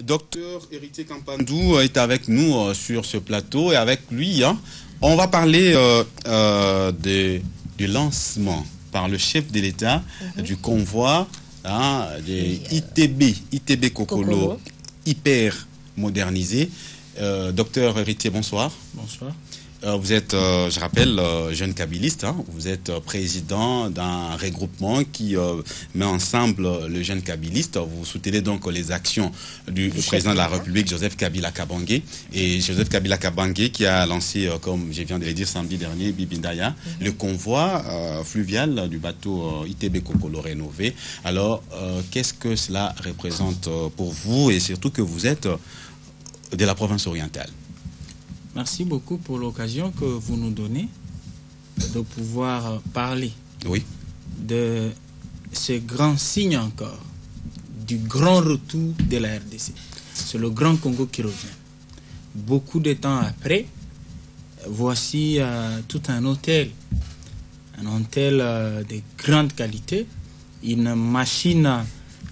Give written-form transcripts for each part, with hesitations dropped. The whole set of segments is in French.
Docteur Héritier Kampandou est avec nous sur ce plateau et avec lui, on va parler du lancement par le chef de l'État du convoi des ITB Kokolo, hyper modernisé. Docteur Héritier, bonsoir. Bonsoir. Vous êtes, je rappelle, jeune kabyliste. Vous êtes président d'un regroupement qui met ensemble le jeune kabyliste. Vous soutenez donc les actions du président de la République, Joseph Kabila Kabange. Et Joseph Kabila Kabange qui a lancé, comme je viens de le dire samedi dernier, Bibindaya, le convoi fluvial du bateau ITB Kokolo rénové. Alors, qu'est-ce que cela représente pour vous et surtout que vous êtes de la province orientale? Merci beaucoup pour l'occasion que vous nous donnez de pouvoir parler de ce grand signe encore du grand retour de la RDC. C'est le Grand Congo qui revient. Beaucoup de temps après, voici tout un hôtel de grande qualité, une machine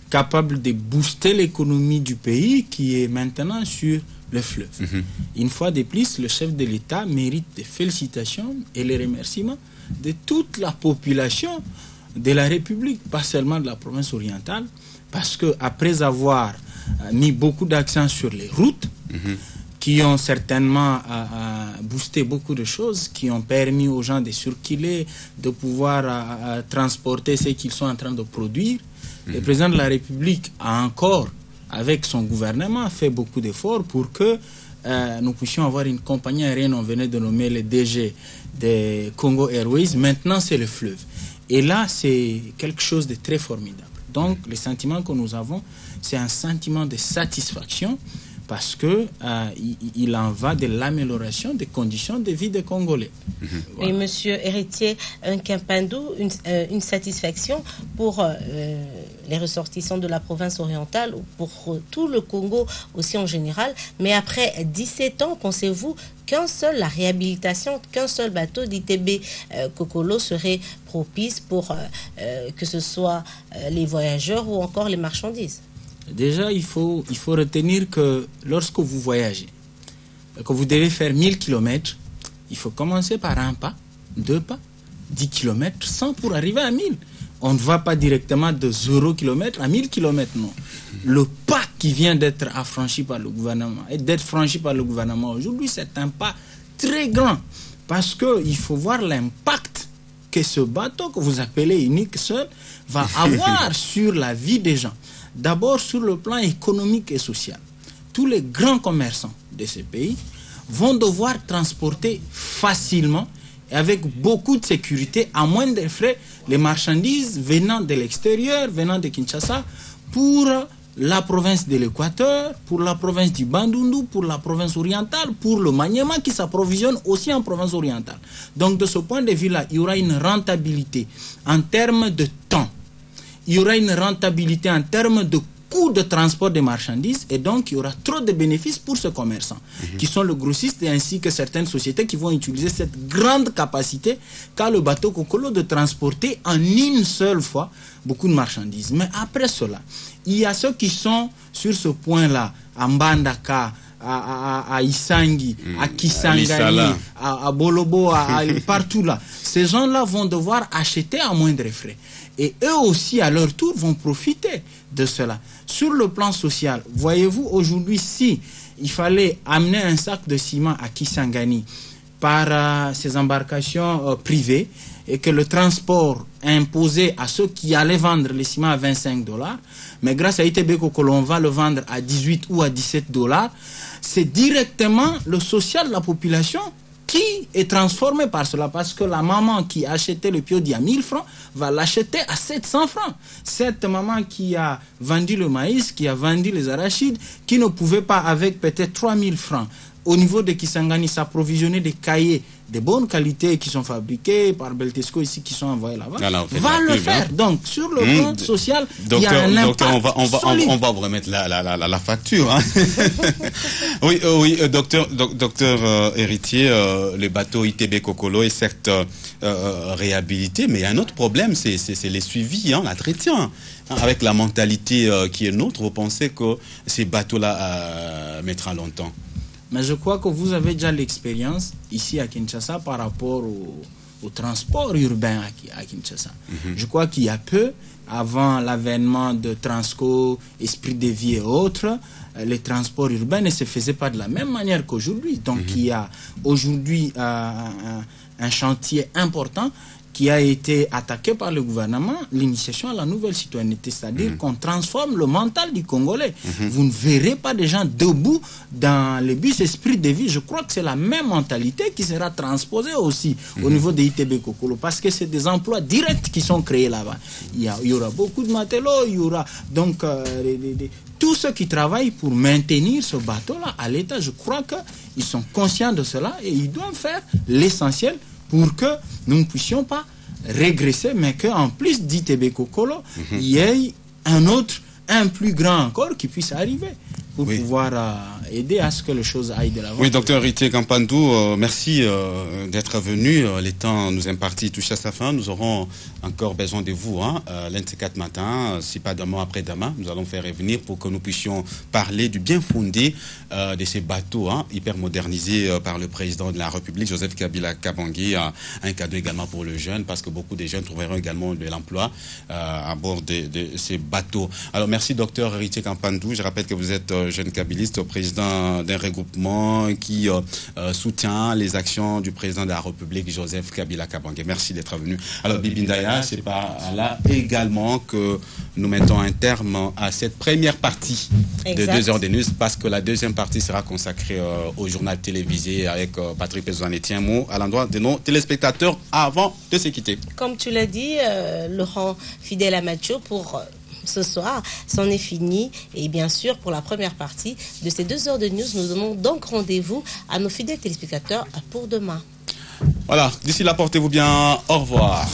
capable de booster l'économie du pays qui est maintenant sur le fleuve. Une fois de plus, le chef de l'État mérite des félicitations et les remerciements de toute la population de la République, pas seulement de la province orientale, parce que après avoir mis beaucoup d'accent sur les routes, qui ont certainement boosté beaucoup de choses, qui ont permis aux gens de circuler, de pouvoir transporter ce qu'ils sont en train de produire, le président de la République a encore, avec son gouvernement, fait beaucoup d'efforts pour que nous puissions avoir une compagnie aérienne. On venait de nommer le DG de Congo Airways. Maintenant, c'est le fleuve. Et là, c'est quelque chose de très formidable. Donc, le sentiment que nous avons, c'est un sentiment de satisfaction parce que il en va de l'amélioration des conditions de vie des Congolais. Voilà. Et Monsieur Héritier Kampandou, une satisfaction pour les ressortissants de la province orientale, pour tout le Congo aussi en général. Mais après 17 ans, pensez-vous la réhabilitation, qu'un seul bateau d'ITB Kokolo serait propice pour que ce soit les voyageurs ou encore les marchandises? Déjà, il faut retenir que lorsque vous voyagez, que vous devez faire 1000 km, il faut commencer par un pas, 2 pas, 10 km, 100 pour arriver à 1000. On ne va pas directement de 0 km à 1000 km, non. Le pas qui vient d'être affranchi par le gouvernement, et d'être franchi par le gouvernement aujourd'hui, c'est un pas très grand. Parce qu'il faut voir l'impact que ce bateau que vous appelez unique seul va avoir sur la vie des gens. D'abord sur le plan économique et social. Tous les grands commerçants de ce pays vont devoir transporter facilement et avec beaucoup de sécurité, à moins de frais, les marchandises venant de l'extérieur, venant de Kinshasa, pour la province de l'Équateur, pour la province du Bandundu, pour la province orientale, pour le Maniema qui s'approvisionne aussi en province orientale. Donc de ce point de vue-là, il y aura une rentabilité en termes de temps. Il y aura une rentabilité en termes de coût de transport des marchandises et donc il y aura trop de bénéfices pour ce commerçant qui sont le grossiste et ainsi que certaines sociétés qui vont utiliser cette grande capacité qu'a le bateau Kokolo de transporter en une seule fois beaucoup de marchandises. Mais après cela, il y a ceux qui sont sur ce point-là, à Mbandaka, à Isangi, à Kisangani, à Bolobo, partout là. Ces gens-là vont devoir acheter à moindre frais. Et eux aussi, à leur tour, vont profiter de cela. Sur le plan social, voyez-vous, aujourd'hui, si il fallait amener un sac de ciment à Kisangani par ces embarcations privées et que le transport imposé à ceux qui allaient vendre le ciment à $25, mais grâce à ITB Kokolo, on va le vendre à 18 ou à 17 $, c'est directement le social de la population qui est transformé par cela, parce que la maman qui achetait le piodi à 1000 francs va l'acheter à 700 francs. Cette maman qui a vendu le maïs, qui a vendu les arachides, qui ne pouvait pas avec peut-être 3000 francs au niveau de Kisangani s'approvisionner des cahiers de bonne qualité qui sont fabriqués par Beltesco ici, qui sont envoyés là-bas, va le faire. Donc, sur le plan social, il y a un impact solide. On va vous remettre la facture. Hein. oui, docteur Héritier, le bateau ITB Kokolo est certes réhabilité, mais il y a un autre problème, c'est les suivis, l'entretien. avec la mentalité qui est nôtre, vous pensez que ces bateaux-là mettront longtemps? Mais je crois que vous avez déjà l'expérience ici à Kinshasa par rapport au transport urbain à Kinshasa. Je crois qu'il y a peu, avant l'avènement de Transco, Esprit de Vie et autres, les transports urbains ne se faisaient pas de la même manière qu'aujourd'hui. Donc il y a aujourd'hui un chantier important qui a été attaqué par le gouvernement, l'initiation à la nouvelle citoyenneté, c'est-à-dire qu'on transforme le mental du Congolais. Vous ne verrez pas des gens debout dans les bus Esprit de Vie. Je crois que c'est la même mentalité qui sera transposée aussi au niveau des ITB Kokolo, parce que c'est des emplois directs qui sont créés là-bas. Il y aura beaucoup de matelots, il y aura donc tous ceux qui travaillent pour maintenir ce bateau-là à l'état. Je crois qu'ils sont conscients de cela et ils doivent faire l'essentiel pour que nous ne puissions pas régresser, mais qu'en plus d'ITB Kokolo, il y ait un plus grand encore qui puisse arriver pour pouvoir aider à ce que les choses aillent de l'avant. Oui, docteur Héritier Kampandou, merci d'être venu. Le temps nous imparti touche à sa fin. Nous aurons encore besoin de vous, l'un de ces 4 matins, si pas demain après-demain. Nous allons faire revenir pour que nous puissions parler du bien fondé de ces bateaux hyper modernisés par le président de la République, Joseph Kabila Kabange. Un cadeau également pour le jeune, parce que beaucoup de jeunes trouveront également de l'emploi à bord de ces bateaux. Alors merci docteur Héritier Kampandou. Je rappelle que vous êtes jeune kabiliste, président d'un regroupement qui soutient les actions du président de la République, Joseph Kabila Kabange. Merci d'être venu. Alors Bibindaya, c'est par là également que nous mettons un terme à cette première partie de 2 heures de news, parce que la deuxième partie sera consacrée au journal télévisé avec Patrick Pezoaneti. Un mot à l'endroit de nos téléspectateurs avant de se quitter. Comme tu l'as dit, Laurent Fidèle Amacho, pour ce soir, c'en est fini. Et bien sûr, pour la première partie de ces 2 heures de news, nous donnons donc rendez-vous à nos fidèles téléspectateurs pour demain. Voilà, d'ici là, portez-vous bien. Au revoir.